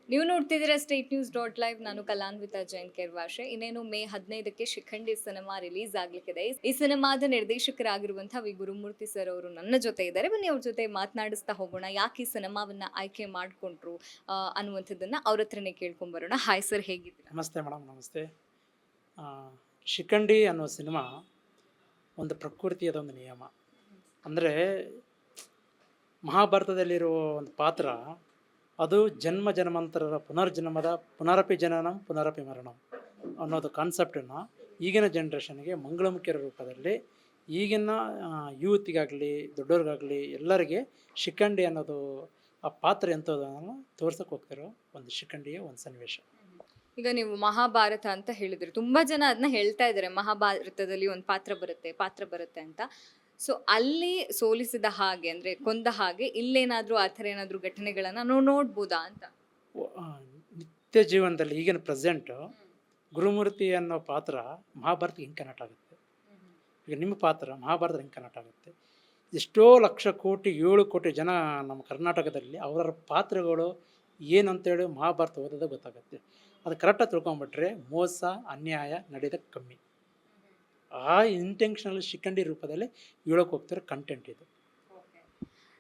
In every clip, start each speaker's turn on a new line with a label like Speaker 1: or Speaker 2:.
Speaker 1: ನೀವು ನೋಡ್ತಿದ್ದೀರಾ state news dot live. ನಾನು ಕಲಾನ್ವಿತಾ ಜೈನ್ ಕೆರ್ವಾಶೆ. ಇನ್ನೇನು ಮೇ 15ಕ್ಕೆ ಶಿಖಂಡಿ ಸಿನಿಮಾ ರಿಲೀಸ್ ಆಗ್ಲಿಕ್ಕಿದೆ. ಈ ಸಿನಿಮಾದ ನಿರ್ದೇಶಕರಾಗಿರುವಂತಹ ವಿ ಗುರುಮೂರ್ತಿ ಸರ್ ಅವರು ನನ್ನ ಜೊತೆ ಇದ್ದಾರೆ. ಬನ್ನಿ ಅವ್ರ ಜೊತೆ ಮಾತನಾಡಿಸ್ತಾ ಹೋಗೋಣ. ಯಾಕೆ ಈ ಸಿನಿಮಾವನ್ನ ಆಯ್ಕೆ ಮಾಡ್ಕೊಂಡ್ರು ಅನ್ನುವಂಥದ್ದನ್ನ ಅವ್ರ ಹತ್ರನೇ ಕೇಳ್ಕೊಂಬರೋಣ. ಹಾಯ್ ಸರ್, ಹೇಗಿದ್ದೀರಾ?
Speaker 2: ನಮಸ್ತೆ ಮೇಡಮ್, ನಮಸ್ತೆ. ಆ, ಶಿಖಂಡಿ ಅನ್ನೋ ಸಿನಿಮಾ ಒಂದು ಪ್ರಕೃತಿಯದ ಒಂದು ನಿಯಮ. ಅಂದರೆ ಮಹಾಭಾರತದಲ್ಲಿರುವ ಒಂದು ಪಾತ್ರ, ಅದು ಜನ್ಮ ಜನ್ಮಾಂತರದ ಪುನರ್ಜನ್ಮದ ಪುನರಪಿ ಜನನಂ ಪುನರಪಿ ಮರಣಂ ಅನ್ನೋದು ಕಾನ್ಸೆಪ್ಟನ್ನು ಈಗಿನ ಜನ್ರೇಷನ್ಗೆ ಮಂಗಳಮುಖಿಯ ರೂಪದಲ್ಲಿ ಈಗಿನ ಯೂತ್ಗಾಗಲಿ ದೊಡ್ಡವ್ರಿಗಾಗಲಿ ಎಲ್ಲರಿಗೆ ಶಿಖಂಡಿ ಅನ್ನೋದು ಆ ಪಾತ್ರ ಎಂಥದನ್ನು ತೋರ್ಸಕ್ಕೆ ಹೋಗ್ತಿರೋ ಒಂದು ಶಿಖಂಡಿಯ ಒಂದು ಸನ್ನಿವೇಶ.
Speaker 1: ಈಗ ನೀವು ಮಹಾಭಾರತ ಅಂತ ಹೇಳಿದ್ರಿ, ತುಂಬಾ ಜನ ಅದನ್ನ ಹೇಳ್ತಾ ಇದ್ದಾರೆ, ಮಹಾಭಾರತದಲ್ಲಿ ಒಂದು ಪಾತ್ರ ಬರುತ್ತೆ ಅಂತ. ಸೊ ಅಲ್ಲಿ ಸೋಲಿಸಿದ ಹಾಗೆ ಅಂದ್ರೆ ಕೊಂದ ಹಾಗೆ ಇಲ್ಲೇನಾದ್ರೂ ಆ ಥರ ಏನಾದ್ರೂ ಘಟನೆಗಳನ್ನ ನಾವು ನೋಡ್ಬೋದಾ ಅಂತ.
Speaker 2: ನಿತ್ಯ ಜೀವನದಲ್ಲಿ ಈಗಿನ ಪ್ರೆಸೆಂಟ್ ಗುರುಮೂರ್ತಿ ಅನ್ನೋ ಪಾತ್ರ ಮಹಾಭಾರತ ಹಿಂಗೆ ಕನೆಕ್ಟ್ ಆಗುತ್ತೆ. ಈಗ ನಿಮ್ಮ ಪಾತ್ರ ಮಹಾಭಾರತ ಹಿಂಗೆ ಕನೆಕ್ಟ್ ಆಗುತ್ತೆ. ಎಷ್ಟೋ ಲಕ್ಷ ಕೋಟಿ 7 ಕೋಟಿ ಜನ ನಮ್ಮ ಕರ್ನಾಟಕದಲ್ಲಿ ಅವರ ಪಾತ್ರಗಳು ಏನಂತೇಳಿ ಮಹಾಭಾರತ ಓದೋದೇ ಗೊತ್ತಾಗುತ್ತೆ. ಅದು ಕರೆಕ್ಟಾಗಿ ತಿಳ್ಕೊಂಬಿಟ್ರೆ ಮೋಸ ಅನ್ಯಾಯ ನಡೆಯೋದ ಕಮ್ಮಿ. ಆ ಇಂಟೆನ್ಷನಲ್ ಶಿಖಂಡಿ ರೂಪದಲ್ಲಿ ಹೇಳೋಕೆ ಹೋಗ್ತಿರೋ ಕಂಟೆಂಟ್ ಇದು.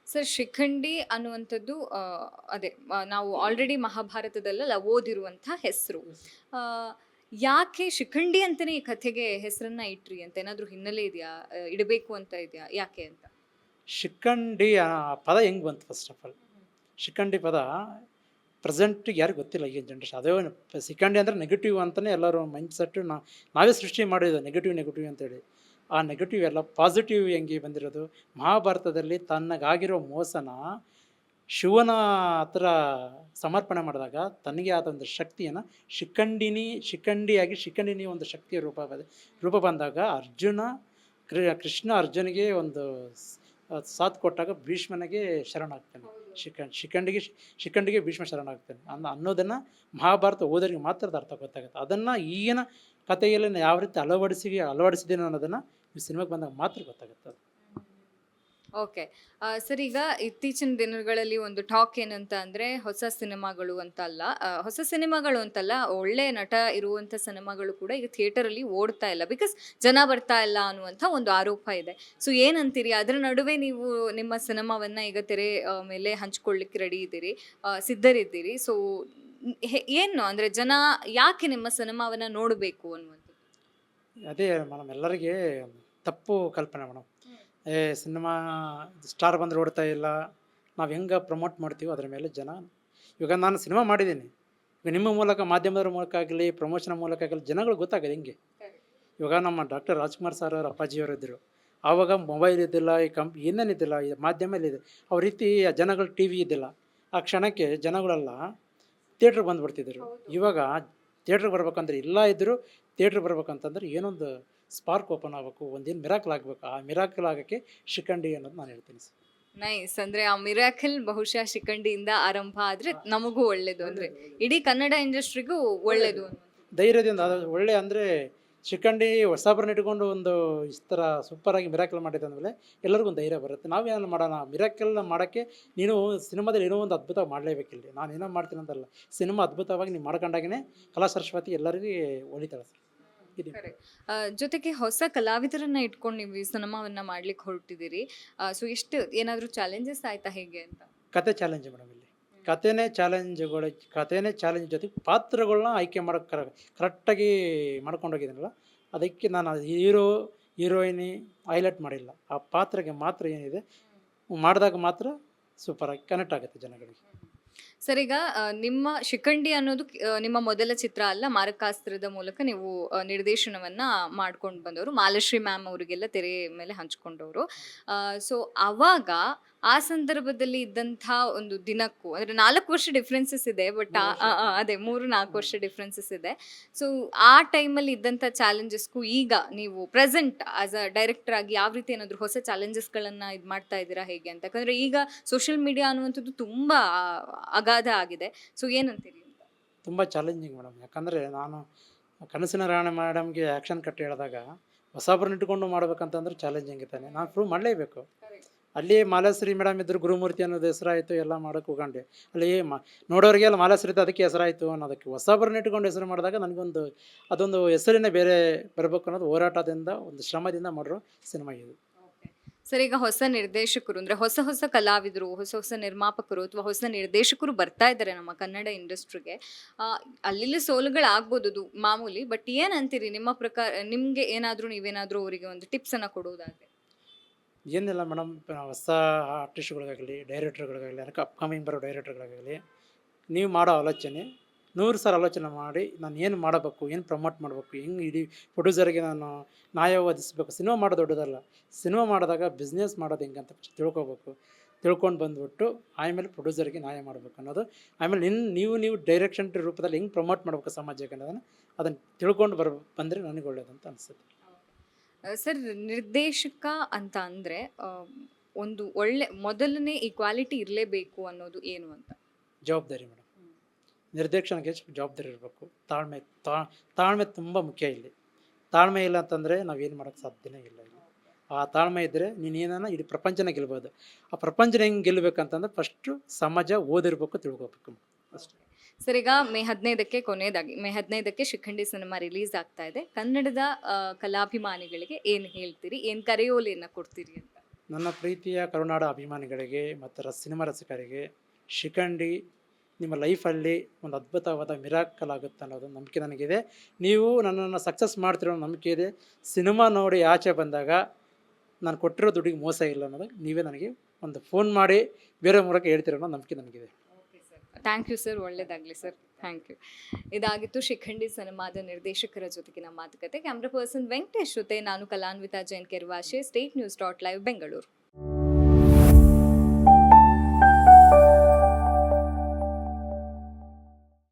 Speaker 1: ಸರ್, ಶಿಖಂಡಿ ಅನ್ನುವಂಥದ್ದು ಅದೇ ನಾವು ಆಲ್ರೆಡಿ ಮಹಾಭಾರತದಲ್ಲ ಓದಿರುವಂಥ ಹೆಸರು. ಯಾಕೆ ಶಿಖಂಡಿ ಅಂತಲೇ ಈ ಕಥೆಗೆ ಹೆಸರನ್ನ ಇಟ್ರಿ ಅಂತ ಏನಾದರೂ ಹಿನ್ನೆಲೆ ಇದೆಯಾ? ಇಡಬೇಕು ಅಂತ ಇದೆಯಾ? ಯಾಕೆ ಅಂತ?
Speaker 2: ಶಿಖಂಡಿ ಆ ಪದ ಹೆಂಗೆ ಬಂತು? ಫಸ್ಟ್ ಆಫ್ ಆಲ್ ಶಿಖಂಡಿ ಪದ ಪ್ರೆಸೆಂಟಿಗೆ ಯಾರಿಗೂ ಗೊತ್ತಿಲ್ಲ ಈಗಿನ ಜನ್ರೇಷನ್. ಅದೇ ಶಿಖಂಡಿ ಅಂದರೆ ನೆಗೆಟಿವ್ ಅಂತಲೇ ಎಲ್ಲರೂ ಮೈಂಡ್ಸೆಟ್ಟು ನಾವೇ ಸೃಷ್ಟಿ ಮಾಡಿದ್ದು, ನೆಗೆಟಿವ್ ಅಂತೇಳಿ. ಆ ನೆಗೆಟಿವ್ ಎಲ್ಲ ಪಾಸಿಟಿವ್ ಹೆಂಗೆ ಬಂದಿರೋದು? ಮಹಾಭಾರತದಲ್ಲಿ ತನ್ನಗಾಗಿರೋ ಮೋಸನ ಶಿವನ ಹತ್ರ ಸಮರ್ಪಣೆ ಮಾಡಿದಾಗ ತನಗೆ ಆದ ಒಂದು ಶಕ್ತಿಯನ್ನು ಶಿಖಂಡಿನಿ ಒಂದು ಶಕ್ತಿಯ ರೂಪ ಬಂದಾಗ ಕೃಷ್ಣ ಅರ್ಜುನಿಗೆ ಒಂದು ಸಾಥ್ ಕೊಟ್ಟಾಗ ಭೀಷ್ಮನಿಗೆ ಶರಣಾಗ್ತಾನೆ. ಶಿಖಂಡಿಗೆ ಭೀಷ್ಮ ಶರಣಾಗ್ತಾನೆ ಅನ್ನೋದನ್ನು ಮಹಾಭಾರತ ಓದೋರಿಗೆ ಮಾತ್ರ ಅರ್ಥ ಗೊತ್ತಾಗುತ್ತೆ. ಅದನ್ನು ಈಗಿನ ಕಥೆಯಲ್ಲಿ ಯಾವ ರೀತಿ ಅಳವಡಿಸಿದ್ದೀನಿ ಅನ್ನೋದನ್ನು ಈ ಸಿನಿಮಾಗೆ ಬಂದಾಗ ಮಾತ್ರ ಗೊತ್ತಾಗುತ್ತೆ.
Speaker 1: ಓಕೆ ಸರ್, ಈಗ ಇತ್ತೀಚಿನ ದಿನಗಳಲ್ಲಿ ಒಂದು ಟಾಕ್ ಏನಂತ ಅಂದರೆ ಹೊಸ ಸಿನಿಮಾಗಳು ಅಂತಲ್ಲ, ಒಳ್ಳೆ ನಟ ಇರುವಂಥ ಸಿನಿಮಾಗಳು ಕೂಡ ಈಗ ಥಿಯೇಟರಲ್ಲಿ ಓಡ್ತಾ ಇಲ್ಲ, ಬಿಕಾಸ್ ಜನ ಬರ್ತಾ ಇಲ್ಲ ಅನ್ನುವಂಥ ಒಂದು ಆರೋಪ ಇದೆ. ಸೊ ಏನಂತೀರಿ? ಅದರ ನಡುವೆ ನೀವು ನಿಮ್ಮ ಸಿನಿಮಾವನ್ನು ಈಗ ತೆರೆ ಮೇಲೆ ಹಂಚ್ಕೊಳ್ಳಿಕ್ಕೆ ರೆಡಿ ಇದ್ದೀರಿ, ಸಿದ್ಧರಿದ್ದೀರಿ. ಸೊ ಏನು ಅಂದರೆ ಜನ ಯಾಕೆ ನಿಮ್ಮ ಸಿನಿಮಾವನ್ನು ನೋಡಬೇಕು ಅನ್ನುವಂಥದ್ದು?
Speaker 2: ಅದೇ ಮೇಡಮ್, ಎಲ್ಲರಿಗೆ ತಪ್ಪು ಕಲ್ಪನೆ ಮೇಡಮ್. ಸಿನಿಮಾ ಸ್ಟಾರ್ ಬಂದರೆ ಓಡ್ತಾ ಇಲ್ಲ, ನಾವು ಹೆಂಗೆ ಪ್ರಮೋಟ್ ಮಾಡ್ತೀವೋ ಅದರ ಮೇಲೆ ಜನ. ಇವಾಗ ನಾನು ಸಿನಿಮಾ ಮಾಡಿದ್ದೀನಿ, ಈಗ ನಿಮ್ಮ ಮೂಲಕ, ಮಾಧ್ಯಮದ ಮೂಲಕ ಆಗಲಿ, ಪ್ರಮೋಷನ್ ಮೂಲಕ ಆಗಲಿ ಜನಗಳು ಗೊತ್ತಾಗಿದೆ ಹೆಂಗೆ. ಇವಾಗ ನಮ್ಮ ಡಾಕ್ಟರ್ ರಾಜ್ಕುಮಾರ್ ಸರ್ ಅವ್ರ ಅಪ್ಪಾಜಿಯವರು ಇದ್ದರು, ಆವಾಗ ಮೊಬೈಲ್ ಇದ್ದಿಲ್ಲ, ಈ ಏನೇನಿದ್ದಿಲ್ಲ, ಈ ಮಾಧ್ಯಮಲ್ಲಿದೆ ಅವ್ರ ರೀತಿ ಜನಗಳು ಟಿ ವಿ ಇದ್ದಿಲ್ಲ. ಆ ಕ್ಷಣಕ್ಕೆ ಜನಗಳೆಲ್ಲ ಥಿಯೇಟ್ರಿಗೆ ಬಂದುಬಿಡ್ತಿದ್ರು. ಇವಾಗ ಥಿಯೇಟ್ರಿಗೆ ಬರ್ಬೇಕಂದ್ರೆ ಇಲ್ಲ ಇದ್ದರು, ಥಿಯೇಟ್ರಿಗೆ ಬರ್ಬೇಕಂತಂದ್ರೆ ಏನೊಂದು ಸ್ಪಾರ್ಕ್ ಓಪನ್ ಆಗಬೇಕು, ಒಂದೇನು ಮಿರಾಕಲ್ ಆಗಬೇಕು. ಆ ಮಿರಾಕಲ್ ಆಗೋಕ್ಕೆ ಶಿಖಂಡಿ ಅನ್ನೋದು ನಾನು ಹೇಳ್ತೀನಿ ಸರ್.
Speaker 1: ನೈಸ್. ಅಂದರೆ ಆ ಮಿರಾಕಲ್ ಬಹುಶಃ ಶಿಖಂಡಿಯಿಂದ ಆರಂಭ ಆದರೆ ನಮಗೂ ಒಳ್ಳೇದು, ಅಂದರೆ ಇಡೀ ಕನ್ನಡ ಇಂಡಸ್ಟ್ರಿಗೂ ಒಳ್ಳೇದು.
Speaker 2: ಧೈರ್ಯದಿಂದ ಅದು ಒಳ್ಳೆ ಅಂದರೆ ಶಿಖಂಡಿ ಹೊಸಬ್ರನ್ನ ಇಟ್ಕೊಂಡು ಒಂದು ಈ ಥರ ಸೂಪರಾಗಿ ಮಿರಾಕಲ್ ಮಾಡಿದೆ ಅಂದಮೇಲೆ ಎಲ್ಲರಿಗೂ ಒಂದು ಧೈರ್ಯ ಬರುತ್ತೆ. ನಾವೇನು ಮಾಡೋಣ, ಮಿರಾಕಲ್ನ ಮಾಡೋಕ್ಕೆ ನೀನು ಸಿನಿಮಾದಲ್ಲಿ ಏನೋ ಒಂದು ಅದ್ಭುತ ಮಾಡಲೇಬೇಕಿಲ್ಲ. ನಾನು ಏನೋ ಮಾಡ್ತೀನಿ ಅಂತಲ್ಲ, ಸಿನಿಮಾ ಅದ್ಭುತವಾಗಿ ನೀವು ಮಾಡ್ಕೊಂಡಾಗೇ ಕಲಾ ಸರಸ್ವತಿ ಎಲ್ಲರಿಗೂ ಹೊಳಿತಾಳೆ ಸರ್.
Speaker 1: ಜೊತೆಗೆ ಹೊಸ ಕಲಾವಿದರನ್ನ ಇಟ್ಕೊಂಡು ನೀವು ಈ ಸಿನಿಮಾವನ್ನ ಮಾಡ್ಲಿಕ್ಕೆ ಹೊರಟಿದ್ದೀರಿ. ಸೊ ಎಷ್ಟು ಏನಾದರೂ ಚಾಲೆಂಜಸ್ ಆಯ್ತಾ ಹೇಗೆ ಅಂತ?
Speaker 2: ಕತೆ ಚಾಲೆಂಜ್ ಮೇಡಮ್. ಇಲ್ಲಿ ಕತೆನೇ ಚಾಲೆಂಜ್ ಜೊತೆಗೆ ಪಾತ್ರಗಳನ್ನ ಆಯ್ಕೆ ಮಾಡೋಕ್ಕೆ ಕರೆಕ್ಟಾಗಿ ಮಾಡ್ಕೊಂಡೋಗಿದ್ದೀನಲ್ಲ, ಅದಕ್ಕೆ ನಾನು ಹೀರೋಯಿನಿ ಹೈಲೈಟ್ ಮಾಡಿಲ್ಲ. ಆ ಪಾತ್ರಕ್ಕೆ ಮಾತ್ರ ಏನಿದೆ ಮಾಡಿದಾಗ ಮಾತ್ರ ಸೂಪರಾಗಿ ಕನೆಕ್ಟ್ ಆಗುತ್ತೆ ಜನಗಳಿಗೆ.
Speaker 1: ಸರ್, ಈಗ ನಿಮ್ಮ ಶಿಖಂಡಿ ಅನ್ನೋದು ನಿಮ್ಮ ಮೊದಲ ಚಿತ್ರ ಅಲ್ಲ, ಮಾರಕಾಸ್ತ್ರದ ಮೂಲಕ ನೀವು ನಿರ್ದೇಶನವನ್ನ ಮಾಡ್ಕೊಂಡು ಬಂದವರು, ಮಾಲಶ್ರೀ ಮ್ಯಾಮ್ ಅವರಿಗೆಲ್ಲ ತೆರೆ ಮೇಲೆ ಹಂಚ್ಕೊಂಡವರು. ಸೊ ಅವಾಗ ಆ ಸಂದರ್ಭದಲ್ಲಿ ಇದ್ದಂಥ ಒಂದು ದಿನಕ್ಕೂ ಅಂದರೆ 4 ವರ್ಷ ಡಿಫ್ರೆನ್ಸಸ್ ಇದೆ, ಬಟ್ ಅದೇ 3-4 ವರ್ಷ ಡಿಫ್ರೆನ್ಸಸ್ ಇದೆ. ಸೊ ಆ ಟೈಮಲ್ಲಿ ಇದ್ದಂಥ ಚಾಲೆಂಜಸ್ಗೂ ಈಗ ನೀವು ಪ್ರೆಸೆಂಟ್ ಆಸ್ ಅ ಡೈರೆಕ್ಟರ್ ಆಗಿ ಯಾವ ರೀತಿ ಏನಾದರೂ ಹೊಸ ಚಾಲೆಂಜಸ್ಗಳನ್ನು ಇದು ಮಾಡ್ತಾ ಇದ್ದೀರಾ ಹೇಗೆ ಅಂತ? ಯಾಕಂದರೆ ಈಗ ಸೋಷಿಯಲ್ ಮೀಡಿಯಾ ಅನ್ನುವಂಥದ್ದು ತುಂಬ ಅಗಾಧ ಆಗಿದೆ. ಸೊ ಏನಂತೀರಿ?
Speaker 2: ತುಂಬ ಚಾಲೆಂಜಿಂಗ್ ಮೇಡಮ್. ಯಾಕಂದರೆ ನಾನು ಕನಸಿನ ರಾಣಿ ಮೇಡಮ್ಗೆ ಆ್ಯಕ್ಷನ್ ಕಟ್ ಹೇಳಿದಾಗ ಹೊಸಬ್ರನ್ನ ಇಟ್ಕೊಂಡು ಮಾಡ್ಬೇಕಂತಂದ್ರೆ ಚಾಲೆಂಜಿಂಗ್ ಇದ್ದಾನೆ, ನಾನು ಪ್ರೂವ್ ಮಾಡಲೇಬೇಕು. ಅಲ್ಲಿ ಮಾಲಾಶ್ರೀ ಮೇಡಮ್ ಇದ್ರು, ಗುರುಮೂರ್ತಿ ಅನ್ನೋದು ಹೆಸರಾಯಿತು, ಎಲ್ಲ ಮಾಡೋಕ್ಕೆ ಹೋಗಂಡೆ. ಅಲ್ಲಿ ನೋಡೋರಿಗೆಲ್ಲ ಮಾಲಾಶ್ರೀ ಅಂತ ಅದಕ್ಕೆ ಹೆಸರಾಯಿತು ಅನ್ನೋದಕ್ಕೆ ಹೊಸಬ್ರನ್ನ ಇಟ್ಕೊಂಡು ಹೆಸರು ಮಾಡಿದಾಗ ನನಗೊಂದು ಅದೊಂದು ಹೆಸರಿನೇ ಬೇರೆ ಬರಬೇಕು ಅನ್ನೋದು ಹೋರಾಟದಿಂದ, ಒಂದು ಶ್ರಮದಿಂದ ಮಾಡಿರೋ ಸಿನಿಮಾ ಇದು.
Speaker 1: ಸರ್, ಈಗ ಹೊಸ ನಿರ್ದೇಶಕರು ಅಂದ್ರೆ ಹೊಸ ಹೊಸ ಕಲಾವಿದರು, ಹೊಸ ಹೊಸ ನಿರ್ಮಾಪಕರು ಅಥವಾ ಹೊಸ ನಿರ್ದೇಶಕರು ಬರ್ತಾ ಇದ್ದಾರೆ ನಮ್ಮ ಕನ್ನಡ ಇಂಡಸ್ಟ್ರಿಗೆ. ಅಲ್ಲಿ ಸೋಲುಗಳಾಗ್ಬೋದು, ಅದು ಮಾಮೂಲಿ. ಬಟ್ ಏನಂತೀರಿ ನಿಮ್ಮ ಪ್ರಕಾರ? ನಿಮಗೆ ಏನಾದರೂ ನೀವೇನಾದರೂ ಅವರಿಗೆ ಒಂದು ಟಿಪ್ಸನ್ನು ಕೊಡೋದಾದ್ರೆ?
Speaker 2: ಏನಿಲ್ಲ ಮೇಡಮ್, ಹೊಸ ಆರ್ಟಿಸ್ಟ್ಗಳಿಗಾಗಲಿ, ಡೈರೆಕ್ಟರ್ಗಳಿಗಾಗಲಿ, ಅದಕ್ಕೆ ಅಪ್ಕಮಿಂಗ್ ಬರೋ ಡೈರೆಕ್ಟರ್ಗಳಿಗಾಗಲಿ, ನೀವು ಮಾಡೋ ಆಲೋಚನೆ 100 ಸಾರಿ ಆಲೋಚನೆ ಮಾಡಿ, ನಾನು ಏನು ಮಾಡಬೇಕು, ಏನು ಪ್ರಮೋಟ್ ಮಾಡಬೇಕು, ಹೆಂಗೆ ಇಡೀ ಪ್ರೊಡ್ಯೂಸರ್ಗೆ ನಾನು ನ್ಯಾಯ ಒದಗಿಸ್ಬೇಕು. ಸಿನಿಮಾ ಮಾಡೋದು ದೊಡ್ಡದಲ್ಲ, ಸಿನಿಮಾ ಮಾಡಿದಾಗ ಬಿಸ್ನೆಸ್ ಮಾಡೋದು ಹೆಂಗೆ ಅಂತ ಫಸ್ಟ್ ತಿಳ್ಕೊಬೇಕು. ತಿಳ್ಕೊಂಡು ಬಂದುಬಿಟ್ಟು ಆಮೇಲೆ ಪ್ರೊಡ್ಯೂಸರ್ಗೆ ನ್ಯಾಯ ಮಾಡಬೇಕು ಅನ್ನೋದು. ಆಮೇಲೆ ನೀವು ಡೈರೆಕ್ಷನ್ ರೂಪದಲ್ಲಿ ಹೆಂಗೆ ಪ್ರಮೋಟ್ ಮಾಡಬೇಕು ಸಮಾಜಕ್ಕೆ ಅನ್ನೋದನ್ನು ಅದನ್ನು ತಿಳ್ಕೊಂಡು ಬಂದರೆ ನನಗೆ ಒಳ್ಳೇದಂತ ಅನಿಸುತ್ತೆ.
Speaker 1: ಸರ್, ನಿರ್ದೇಶಕ ಅಂತ ಅಂದರೆ ಒಂದು ಒಳ್ಳೆ ಮೊದಲನೇ ಈ ಕ್ವಾಲಿಟಿ ಇರಲೇಬೇಕು ಅನ್ನೋದು ಏನು ಅಂತ?
Speaker 2: ಜವಾಬ್ದಾರಿ ಮೇಡಮ್. ನಿರ್ದೇಶನಕ್ಕೆ ಜವಾಬ್ದಾರಿ ಇರಬೇಕು. ತಾಳ್ಮೆ ತುಂಬ ಮುಖ್ಯ ಇಲ್ಲಿ. ತಾಳ್ಮೆ ಇಲ್ಲ ಅಂತಂದರೆ ನಾವೇನು ಮಾಡೋಕ್ಕೆ ಸಾಧ್ಯನೇ ಇಲ್ಲ ಇಲ್ಲಿ. ಆ ತಾಳ್ಮೆ ಇದ್ದರೆ ನೀನೇನ ಇಡೀ ಪ್ರಪಂಚನ ಗೆಲ್ಬೋದು. ಆ ಪ್ರಪಂಚನ ಹೆಂಗೆ ಗೆಲ್ಲಬೇಕಂತಂದ್ರೆ ಫಸ್ಟು ಸಮಾಜ ಓದಿರ್ಬೇಕು, ತಿಳ್ಕೊಬೇಕು ಅಷ್ಟೇ.
Speaker 1: ಸರ್, ಈಗ ಮೇ 15ಕ್ಕೆ ಕೊನೆಯದಾಗಿ ಮೇ 15ಕ್ಕೆ ಶಿಖಂಡಿ ಸಿನಿಮಾ ರಿಲೀಸ್ ಆಗ್ತಾ ಇದೆ. ಕನ್ನಡದ ಕಲಾಭಿಮಾನಿಗಳಿಗೆ ಏನು ಹೇಳ್ತೀರಿ, ಏನು ಕರೆಯೋಲೆಯನ್ನು ಕೊಡ್ತೀರಿ ಅಂತ?
Speaker 2: ನನ್ನ ಪ್ರೀತಿಯ ಕರುನಾಡ ಅಭಿಮಾನಿಗಳಿಗೆ ಮತ್ತು ಸಿನಿಮಾ ರಸಿಕರಿಗೆ, ಶಿಖಂಡಿ ನಿಮ್ಮ ಲೈಫಲ್ಲಿ ಒಂದು ಅದ್ಭುತವಾದ ಮಿರಾಕಲ್ ಆಗುತ್ತೆ ಅನ್ನೋದು ನಂಬಿಕೆ ನನಗಿದೆ. ನೀವು ನನ್ನನ್ನು ಸಕ್ಸಸ್ ಮಾಡ್ತಿರೋ ನಂಬಿಕೆ ಇದೆ. ಸಿನಿಮಾ ನೋಡಿ ಆಚೆ ಬಂದಾಗ ನಾನು ಕೊಟ್ಟಿರೋ ದುಡ್ಡಿಗೆ ಮೋಸ ಇಲ್ಲ ಅನ್ನೋದು ನೀವೇ ನನಗೆ ಒಂದು ಫೋನ್ ಮಾಡಿ ಬೇರೆ ಮೂಲಕ ಹೇಳ್ತಿರೋ ಅನ್ನೋ ನಂಬಿಕೆ ನನಗಿದೆ.
Speaker 1: ಥ್ಯಾಂಕ್ ಯು ಸರ್, ಒಳ್ಳೆಯದಾಗಲಿ ಸರ್. Thank you. ಇದಾಗಿತ್ತು ಶಿಖಂಡಿ ಸಿನಿಮಾದ ನಿರ್ದೇಶಕರ ಜೊತೆಗಿನ ಮಾತುಕತೆ. ಕ್ಯಾಮ್ರಾ ಪರ್ಸನ್ ವೆಂಕಟೇಶ್ ಜೊತೆ ನಾನು ಕಲಾನ್ವಿತಾ ಜೈನ್ ಕೆರ್ವಾಶೆ, ಸ್ಟೇಟ್ ನ್ಯೂಸ್ .live ಬೆಂಗಳೂರು.